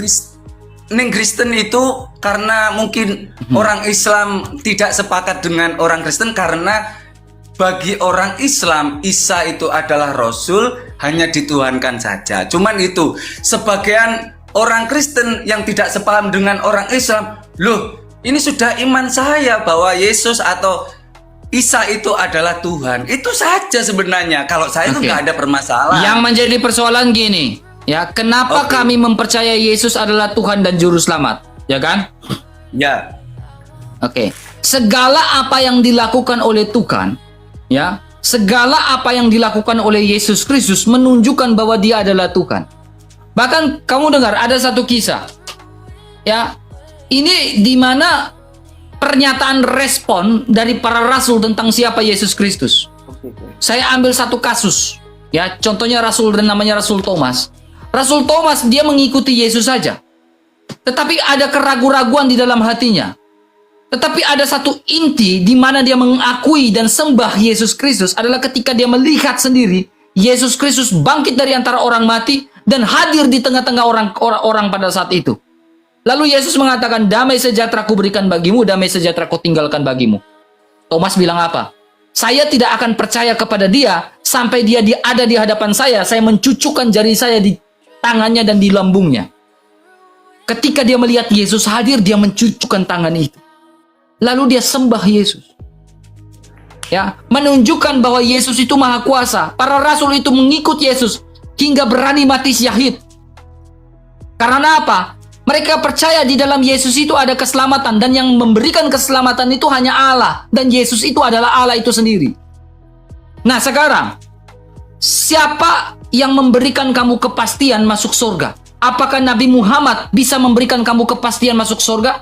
Speaker 6: Kristen itu karena mungkin orang Islam tidak sepakat dengan orang Kristen karena bagi orang Islam Isa itu adalah Rasul, hanya dituhankan saja. Cuman itu sebagian orang Kristen yang tidak sepaham dengan orang Islam, loh ini sudah iman saya bahwa Yesus atau Isa itu adalah Tuhan. Itu saja sebenarnya. Kalau saya itu
Speaker 2: Oke.
Speaker 6: nggak ada permasalahan.
Speaker 2: Yang menjadi persoalan gini, ya, kenapa
Speaker 6: Oke.
Speaker 2: kami mempercayai Yesus adalah Tuhan dan Juru Selamat, ya kan?
Speaker 6: Ya.
Speaker 2: Oke, segala apa yang dilakukan oleh Tuhan, ya, segala apa yang dilakukan oleh Yesus Kristus menunjukkan bahwa Dia adalah Tuhan. Bahkan kamu dengar ada satu kisah, ya, ini di mana pernyataan respon dari para rasul tentang siapa Yesus Kristus. Saya ambil satu kasus, ya, contohnya rasul dan namanya Rasul Thomas. Rasul Thomas dia mengikuti Yesus saja, tetapi ada keraguan-raguan di dalam hatinya. Tetapi ada satu inti di mana dia mengakui dan sembah Yesus Kristus adalah ketika dia melihat sendiri Yesus Kristus bangkit dari antara orang mati dan hadir di tengah-tengah orang pada saat itu. Lalu Yesus mengatakan, damai sejahtera ku berikan bagimu, damai sejahtera ku tinggalkan bagimu. Thomas bilang apa? Saya tidak akan percaya kepada dia sampai dia ada di hadapan saya mencucukkan jari saya di tangannya dan di lambungnya. Ketika dia melihat Yesus hadir, dia mencucukkan tangan itu. Lalu dia sembah Yesus. Ya, menunjukkan bahwa Yesus itu maha kuasa. Para rasul itu mengikut Yesus hingga berani mati syahid. Karena apa? Mereka percaya di dalam Yesus itu ada keselamatan dan yang memberikan keselamatan itu hanya Allah dan Yesus itu adalah Allah itu sendiri. Nah, sekarang siapa yang memberikan kamu kepastian masuk surga? Apakah Nabi Muhammad bisa memberikan kamu kepastian masuk surga?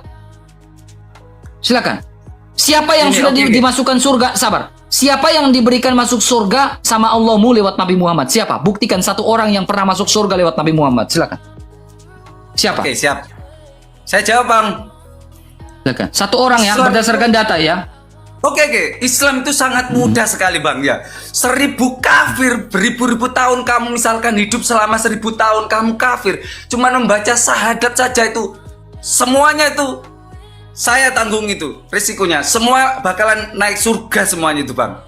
Speaker 2: Silakan. Siapa yang sudah dimasukkan surga? Sabar. Siapa yang diberikan masuk surga sama Allahmu lewat Nabi Muhammad? Siapa? Buktikan satu orang yang pernah masuk surga lewat Nabi Muhammad. Silakan. Siapa?
Speaker 6: Oke, siap. Saya jawab, Bang.
Speaker 2: Silakan. Satu orang ya,
Speaker 6: Islam
Speaker 2: berdasarkan data ya.
Speaker 6: Oke. Islam itu sangat mudah sekali, Bang, ya. 1000 kafir, beribu-ribu tahun kamu misalkan hidup selama 1000 tahun kamu kafir, cuma membaca syahadat saja itu semuanya itu saya tanggung itu risikonya. Semua bakalan naik surga semuanya itu, Bang.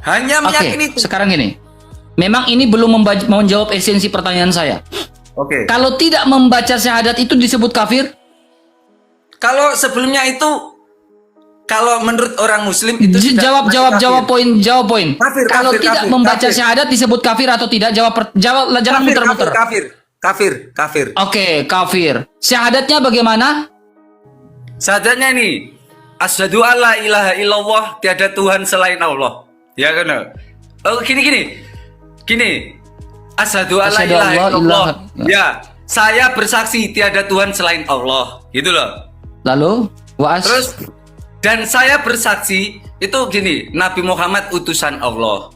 Speaker 6: Hanya meyakini itu.
Speaker 2: Sekarang ini. Memang ini belum menjawab esensi pertanyaan saya.
Speaker 6: Oke.
Speaker 2: Kalau tidak membaca syahadat itu disebut kafir?
Speaker 6: Kalau sebelumnya itu, kalau menurut orang Muslim itu sudah
Speaker 2: Jawab poin.
Speaker 6: Kafir,
Speaker 2: Kalau tidak membaca syahadat disebut kafir atau tidak? Jawab, jangan muter-muter.
Speaker 6: Kafir.
Speaker 2: Oke, kafir. Syahadatnya bagaimana?
Speaker 6: Syahadatnya ini, asyhadu alla ilaha illallah, tiada Tuhan selain Allah. Ya kan? Oh, gini. Asyhadu alla
Speaker 2: Asyhadu
Speaker 6: ilaha
Speaker 2: alla
Speaker 6: illallah.
Speaker 2: ilaha-
Speaker 6: Ya, saya bersaksi tiada Tuhan selain Allah. Gitu loh.
Speaker 2: Lalu
Speaker 6: Terus dan saya bersaksi itu gini, Nabi Muhammad utusan Allah.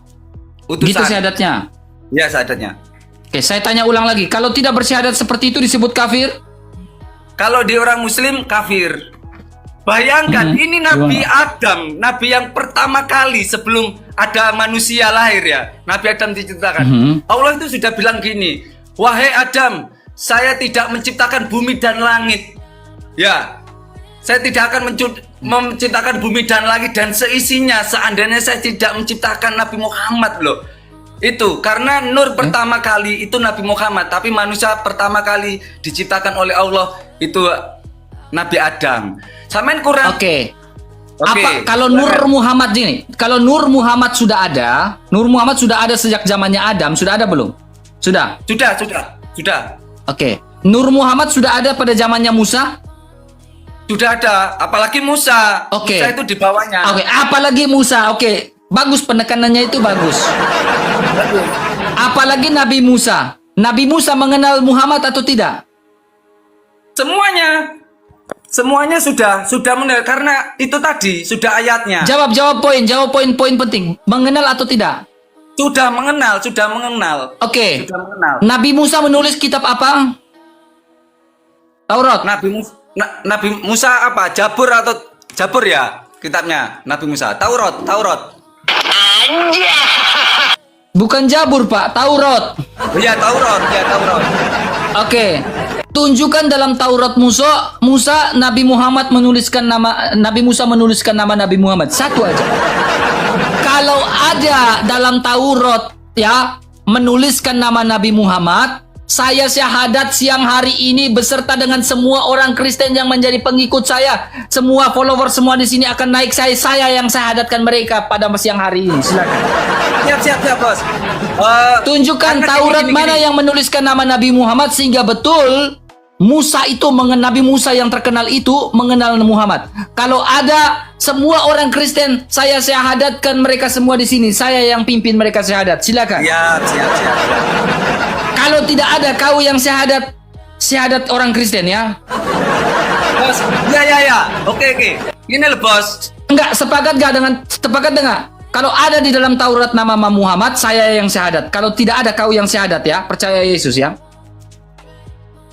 Speaker 2: gitu
Speaker 6: Utusan.
Speaker 2: syahadatnya.
Speaker 6: Ya, syahadatnya.
Speaker 2: Oke, saya tanya ulang lagi. Kalau tidak bersyahadat seperti itu disebut kafir?
Speaker 6: Kalau di orang muslim kafir. Bayangkan ini Nabi Adam, Nabi yang pertama kali sebelum ada manusia lahir ya. Nabi Adam diciptakan. Allah itu sudah bilang gini, "Wahai Adam, saya tidak menciptakan bumi dan langit." Ya. Saya tidak akan menciptakan bumi dan langit dan seisinya seandainya saya tidak menciptakan Nabi Muhammad loh. Itu karena nur pertama kali itu Nabi Muhammad, tapi manusia pertama kali diciptakan oleh Allah itu Nabi Adam. Samain kurang.
Speaker 2: Oke.
Speaker 6: Oke.
Speaker 2: Apa kalau Nur Muhammad ini? Kalau Nur Muhammad sudah ada, Nur Muhammad sudah ada sejak zamannya Adam, sudah ada belum? Sudah.
Speaker 6: Sudah.
Speaker 2: Oke. Nur Muhammad sudah ada pada zamannya Musa?
Speaker 6: Sudah ada, apalagi Musa.
Speaker 2: Oke.
Speaker 6: Musa itu di bawahnya.
Speaker 2: Oke, apalagi Musa. Oke. Bagus penekanannya itu bagus. Apalagi Nabi Musa. Nabi Musa mengenal Muhammad atau tidak?
Speaker 6: Semuanya sudah mengenal karena itu tadi sudah ayatnya.
Speaker 2: Jawab poin penting. Mengenal atau tidak?
Speaker 6: Sudah mengenal.
Speaker 2: Oke.
Speaker 6: Sudah mengenal.
Speaker 2: Nabi Musa menulis kitab apa? Taurat.
Speaker 6: Nabi Musa apa? Jabur ya kitabnya Nabi Musa. Taurat.
Speaker 2: Bukan Jabur, Pak. Taurat.
Speaker 6: Ya Taurat.
Speaker 2: Oke. Tunjukkan dalam Taurat Musa Nabi Musa menuliskan nama Nabi Muhammad. Satu aja. Kalau ada dalam Taurat ya menuliskan nama Nabi Muhammad, saya syahadat siang hari ini beserta dengan semua orang Kristen yang menjadi pengikut saya, semua follower semua di sini akan naik saya yang syahadatkan mereka pada siang hari ini. Silakan.
Speaker 6: Siap bos.
Speaker 2: Tunjukkan
Speaker 6: Karena
Speaker 2: Taurat
Speaker 6: gini.
Speaker 2: mana yang menuliskan nama Nabi Muhammad sehingga betul Nabi Musa yang terkenal itu mengenal Muhammad. Kalau ada semua orang Kristen, saya syahadatkan mereka semua di sini. Saya yang pimpin mereka syahadat. Silakan.
Speaker 6: Siap.
Speaker 2: Kalau tidak ada kau yang syahadat orang Kristen ya.
Speaker 6: Bos. Ya. Oke. Ini loh bos.
Speaker 2: Enggak, sepakat enggak? Kalau ada di dalam Taurat nama Muhammad, saya yang syahadat. Kalau tidak ada kau yang syahadat ya, percaya Yesus ya.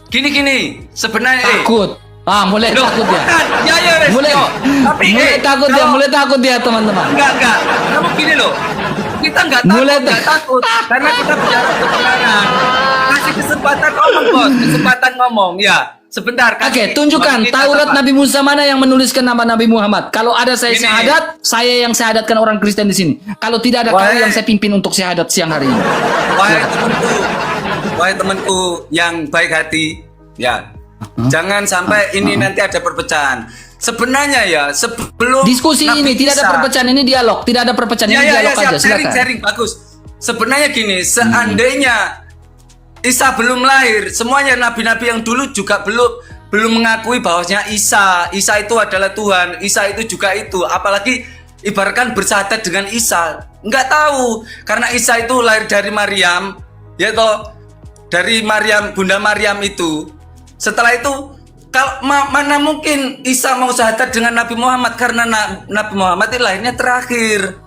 Speaker 6: Gini. Sebenarnya
Speaker 2: Takut. Mulai
Speaker 6: Loh,
Speaker 2: takut ya.
Speaker 6: Ya.
Speaker 2: Mulai takut ya teman-teman.
Speaker 6: Enggak. Kamu gini loh. Kita enggak takut karena kita bicara kebenaran. Kasih kesempatan ngomong ya. Sebentar.
Speaker 2: Oke, tunjukkan Taurat Nabi Musa mana yang menuliskan nama Nabi Muhammad. Kalau ada saya
Speaker 6: Ini.
Speaker 2: syahadat, saya yang syahadatkan orang Kristen di sini. Kalau tidak ada kau yang saya pimpin untuk syahadat siang hari ini.
Speaker 6: Wahai temanku yang baik hati, ya. Jangan sampai ini nanti ada perpecahan. Sebenarnya ya, sebelum
Speaker 2: Diskusi
Speaker 6: Nabi
Speaker 2: ini tidak ada
Speaker 6: Isa-
Speaker 2: perpecahan, ini dialog. Tidak ada perpecahan, ini dialog
Speaker 6: siap.
Speaker 2: aja. Silakan.
Speaker 6: Sharing, bagus. Sebenarnya gini, seandainya Isa belum lahir, semuanya nabi-nabi yang dulu juga belum mengakui bahwasanya Isa itu adalah Tuhan, Isa itu juga itu, apalagi ibaratkan bersyahadat dengan Isa. Nggak tahu, karena Isa itu lahir dari Maryam, ya toh, dari Maryam, Bunda Maryam itu. Setelah itu, mana mungkin Isa mau syahadat dengan Nabi Muhammad, karena Nabi Muhammad itu lahirnya terakhir.